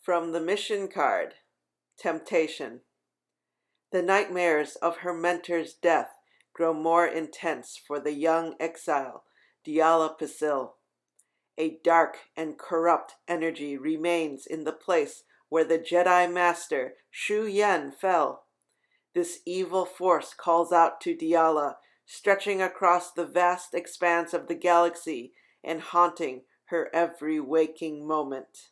From the mission card, Temptation. The nightmares of her mentor's death grow more intense for the young exile, Diala Pasil. A dark and corrupt energy remains in the place where the Jedi Master Shu Yen fell. This evil force calls out to Diala, stretching across the vast expanse of the galaxy and haunting her every waking moment.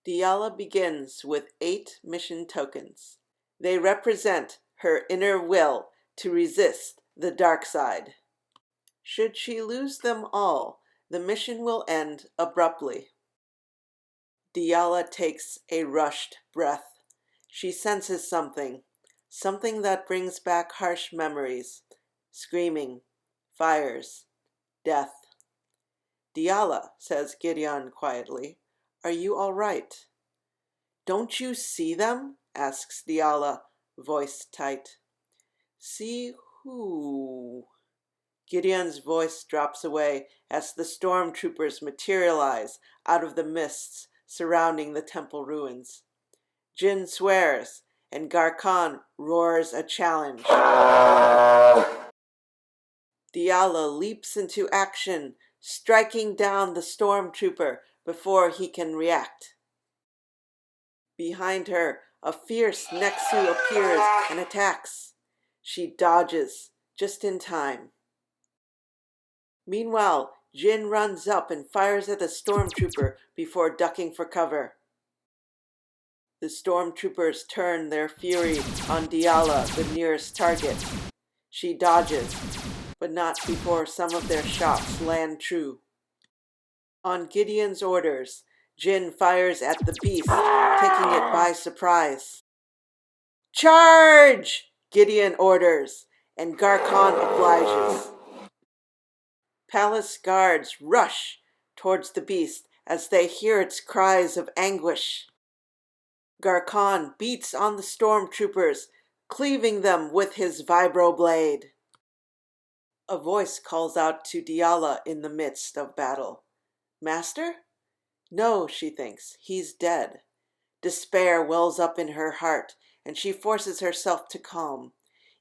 Diala begins with 8 mission tokens. They represent her inner will to resist the dark side. Should she lose them all, the mission will end abruptly. Diala takes a rushed breath. She senses something that brings back harsh memories, screaming, fires, death. Diala, says Gideon quietly, are you all right? Don't you see them? Asks Diala, voice tight. See who? Gideon's voice drops away as the stormtroopers materialize out of the mists surrounding the temple ruins. Jin swears, and Garkon roars a challenge. Diala leaps into action, striking down the stormtrooper before he can react. Behind her, a fierce Nexu appears and attacks. She dodges, just in time. Meanwhile, Jin runs up and fires at the stormtrooper before ducking for cover. The stormtroopers turn their fury on Diala, the nearest target. She dodges, but not before some of their shots land true. On Gideon's orders, Jin fires at the beast, taking it by surprise. Charge! Gideon orders, and Garkon obliges. Palace guards rush towards the beast as they hear its cries of anguish. Garkon beats on the stormtroopers, cleaving them with his vibroblade. A voice calls out to Diala in the midst of battle. Master? No, she thinks, he's dead. Despair wells up in her heart, and she forces herself to calm,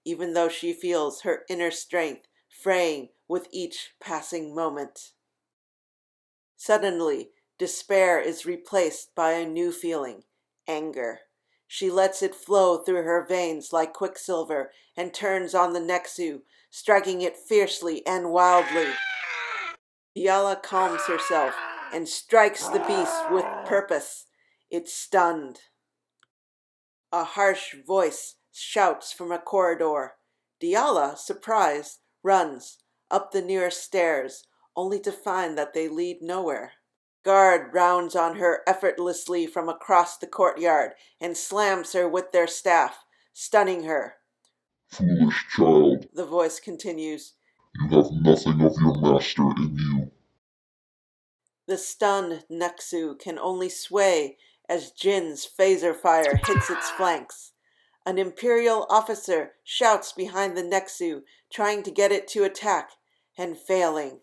even though she feels her inner strength fraying with each passing moment. Suddenly, despair is replaced by a new feeling, anger. She lets it flow through her veins like quicksilver and turns on the Nexu, striking it fiercely and wildly. Diala calms herself and strikes the beast with purpose. It's stunned. A harsh voice shouts from a corridor. Diala, surprised, runs up the nearest stairs, only to find that they lead nowhere. Guard rounds on her effortlessly from across the courtyard and slams her with their staff, stunning her. Foolish child, the voice continues. You have nothing of your master in you. The stunned Nexu can only sway as Jin's phaser fire hits its flanks. An Imperial officer shouts behind the Nexu, trying to get it to attack, and failing.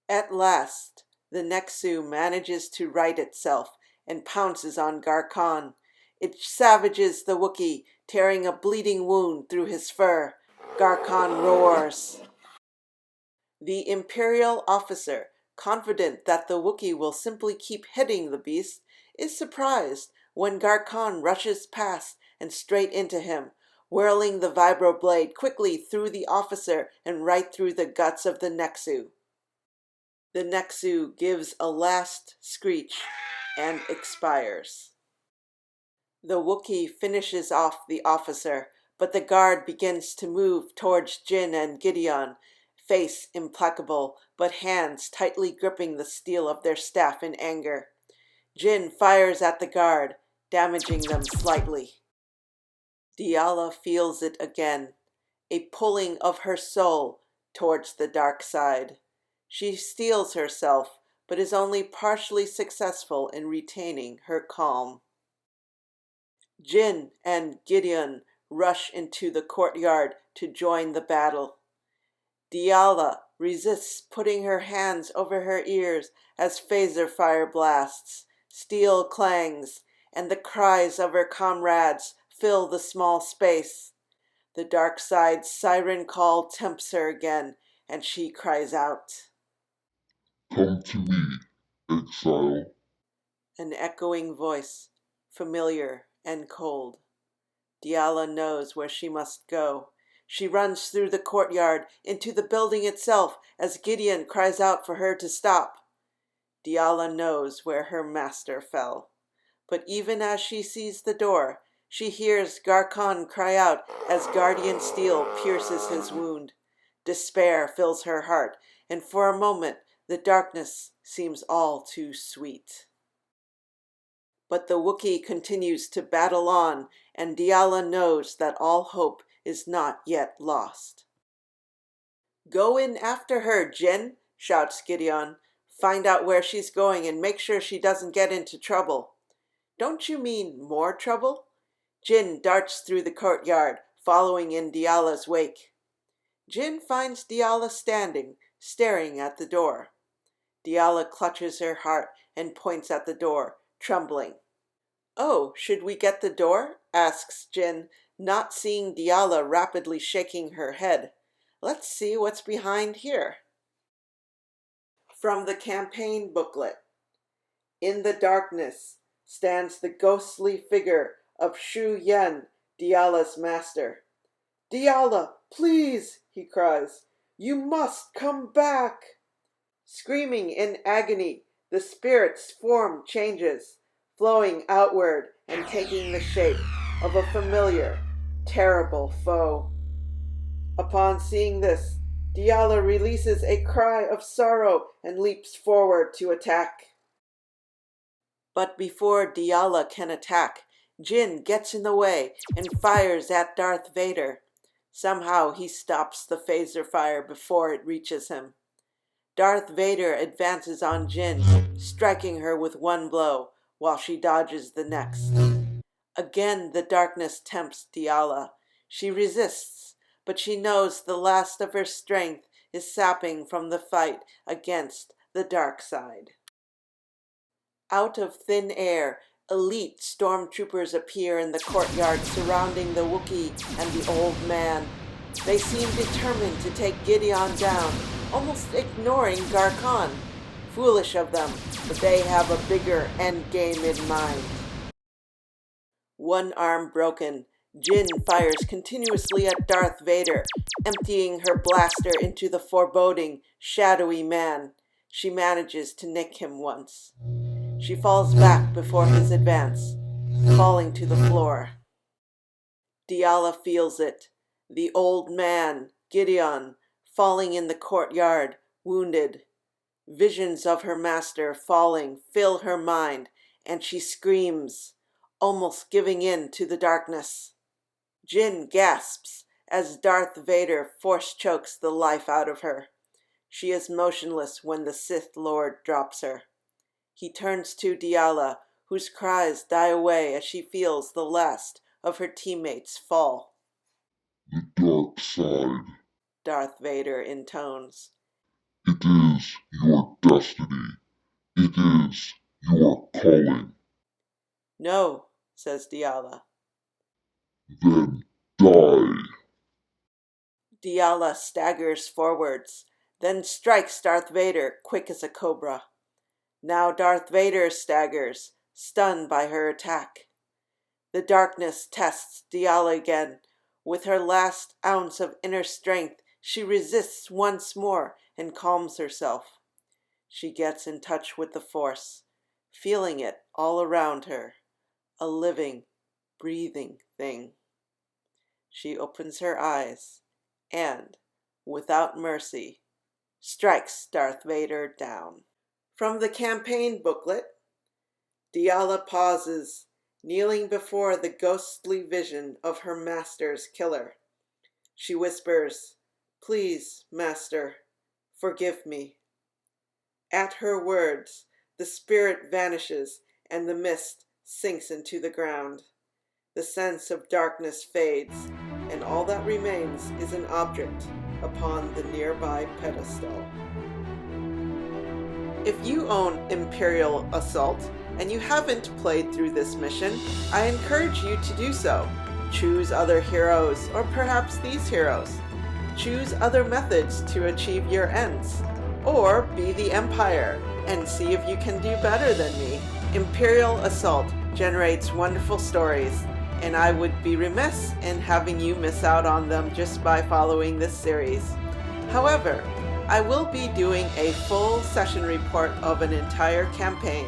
At last, the Nexu manages to right itself and pounces on Garkon. It savages the Wookiee, tearing a bleeding wound through his fur. Garkon roars. The Imperial officer, confident that the Wookiee will simply keep hitting the beast, is surprised when Garkon rushes past and straight into him, whirling the vibroblade quickly through the officer and right through the guts of the Nexu. The Nexu gives a last screech and expires. The Wookiee finishes off the officer, but the guard begins to move towards Jin and Gideon, face implacable, but hands tightly gripping the steel of their staff in anger. Jin fires at the guard, damaging them slightly. Diala feels it again, a pulling of her soul towards the dark side. She steels herself, but is only partially successful in retaining her calm. Jin and Gideon rush into the courtyard to join the battle. Diala resists putting her hands over her ears as phaser fire blasts, Steel clangs, and the cries of her comrades fill the small space. The dark side's siren call tempts her again, and she cries out. Come to me, exile. An echoing voice, familiar and cold. Diala knows where she must go. She runs through the courtyard into the building itself as Gideon cries out for her to stop. Diala knows where her master fell. But even as she sees the door, she hears Garkon cry out as guardian steel pierces his wound. Despair fills her heart, and for a moment the darkness seems all too sweet. But the Wookiee continues to battle on, and Diala knows that all hope is not yet lost. "Go in after her, Jin," shouts Gideon. "Find out where she's going and make sure she doesn't get into trouble." "Don't you mean more trouble?" Jin darts through the courtyard, following in Diala's wake. Jin finds Diala standing, staring at the door. Diala clutches her heart and points at the door, trembling. "Oh, should we get the door?" asks Jin, not seeing Diala rapidly shaking her head. "Let's see what's behind here." From the campaign booklet. In the darkness stands the ghostly figure of Shu Yen, Diala's master. "Diala, please," he cries, "you must come back." Screaming in agony, the spirit's form changes, flowing outward and taking the shape of a familiar, terrible foe. Upon seeing this, Diala releases a cry of sorrow and leaps forward to attack. But before Diala can attack, Jin gets in the way and fires at Darth Vader. Somehow he stops the phaser fire before it reaches him. Darth Vader advances on Jin, striking her with one blow, while she dodges the next. Again the darkness tempts Diala. She resists, but she knows the last of her strength is sapping from the fight against the dark side. Out of thin air, elite stormtroopers appear in the courtyard surrounding the Wookiee and the old man. They seem determined to take Gideon down, almost ignoring Garkon. Foolish of them, but they have a bigger end game in mind. One arm broken, Jin fires continuously at Darth Vader, emptying her blaster into the foreboding, shadowy man. She manages to nick him once. She falls back before his advance, falling to the floor. Diala feels it. The old man, Gideon, falling in the courtyard, wounded. Visions of her master falling fill her mind, and she screams, almost giving in to the darkness. Jin gasps as Darth Vader force chokes the life out of her. She is motionless when the Sith Lord drops her. He turns to Diala, whose cries die away as she feels the last of her teammates fall. The dark side. Darth Vader intones. It is your destiny. It is your calling. "No," says Diala. Then die. Diala staggers forwards, then strikes Darth Vader quick as a cobra. Now Darth Vader staggers, stunned by her attack. The darkness tests Diala again. With her last ounce of inner strength, she resists once more and calms herself. She gets in touch with the Force, feeling it all around her, a living, breathing thing. She opens her eyes and, without mercy, strikes Darth Vader down. From the campaign booklet, Diala pauses, kneeling before the ghostly vision of her master's killer. She whispers, "Please, Master, forgive me." At her words, the spirit vanishes and the mist sinks into the ground. The sense of darkness fades, and all that remains is an object upon the nearby pedestal. If you own Imperial Assault, and you haven't played through this mission, I encourage you to do so. Choose other heroes, or perhaps these heroes. Choose other methods to achieve your ends. Or be the Empire and see if you can do better than me. Imperial Assault generates wonderful stories, and I would be remiss in having you miss out on them just by following this series. However, I will be doing a full session report of an entire campaign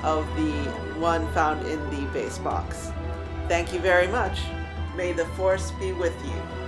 of the one found in the base box. Thank you very much. May the Force be with you.